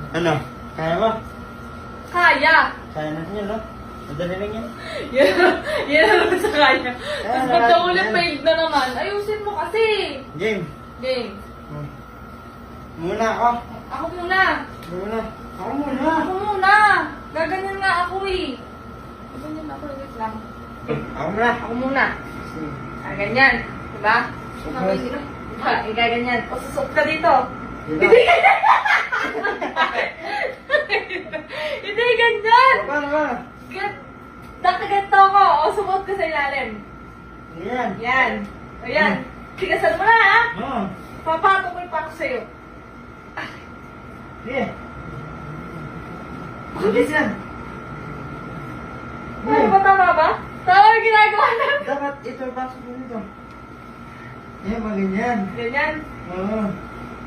Ano? Kaya ba? Kaya! Kaya natin yun, no? Madali lang yan. Yan na naman sa kaya. Tapos Kaya pagka natin ulit yan. failed na naman, ayusin mo kasi. Game. Game. Muna ako. Ako muna. Muna. Ako muna. Ako muna. Gaganyan nga ako eh. Gaganyan ako, wait lang. Ako muna. Ako muna. Gaganyan. Diba? Okay. Diba? Gaganyan. O susot ka dito. Diba? Hindi ganyan. Paano ba? Nakaganto ko. O sumot ka sa ilalim. Yan. Yan. Ayan. Tigasan mo na ha. Oo. Papatukoy pa ako sa'yo. Sige. Bilis yan. Ano ba, tama ba? Tama yung ginagawa natin. Dapat ito pasok mo dito. Yan, mga ganyan. Ganyan. Oo.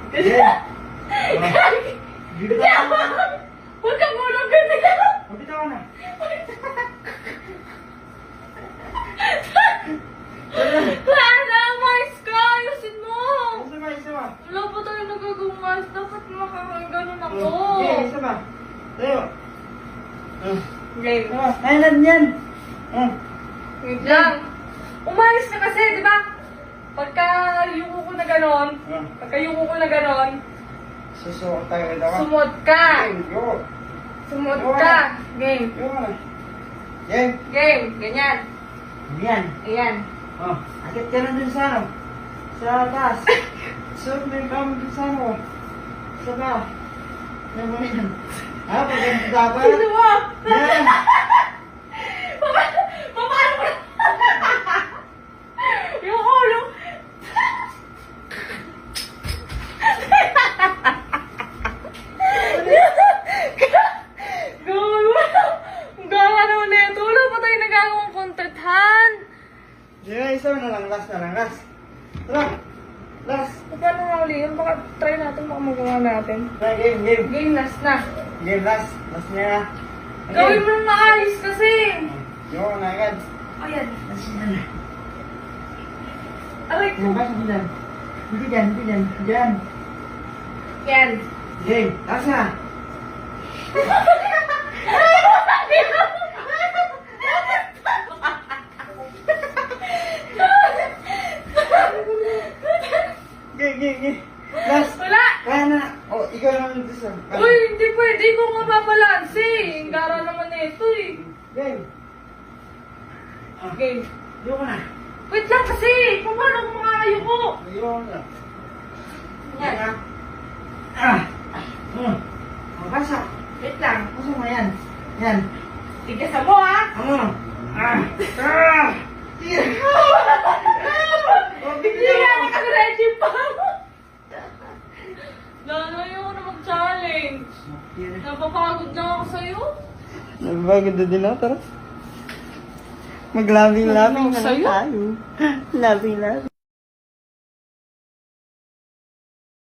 Ganyan. Dito Hindi ka ako. na. Huwag kang gulong ganyan. Dito ka na. Lana, mais ka. Ayusin mo. Isa ba? Isa ba? Wala pa tayo nagagamas. Dapat makakaganon ako. Okay, isa ba? Tayo. Game. Kaya natin yan. Wait lang. Umayos ka kasi, di ba? Pagka yuko ko na ganon, Susuot tayo ito ka. sumot ka. Yo. Sumot ka. Game. Yo. Yan. Game. Ganyan. Yan. Ayan. Oh, akit ka na dun sa ano? Sa taas. Suot mo yung kamo dun sa ano? Sa ba? Yan mo yan. Ha? Paganda dapat? Ano mo? Yan. Paano mo? Yung ulo. Gawa naman na ito. Wala pa tayo nagagawang kontratahan. Yan, isa na lang. Last na lang. Last. Tara. Last. Paano nga uli yun? Baka try natin, baka magawa natin. Tara, game, game. Game last na. Game, last. Last niya na. Gawin mo nang maayos kasi. Yo, na agad. Ayan. Last niya na. Aray. Bukas, hindi dyan. Hindi dyan, hindi dyan. Dyan. Yan. Game, last na. Game, game, game. Last. Wala. Kaya na. Oh, ikaw naman dito sa... Uy, hindi pwede ko nga babalanse. Ang gara naman na ito eh. Game. Game. Ayoko na. Wait lang kasi. Paano ko makakayuko? Ayoko na. Yan. Oh, basa. Wait lang. Basa mo yan. Yan. Tigasan mo ha. Ano? Sige. Hindi nga nakaready pa. Lalo yung na mag-challenge. Napapagod na ako sa'yo. Nabagod na din ako, tara. Maglabing-labing na lang Sa'yo? tayo. Labing-labing.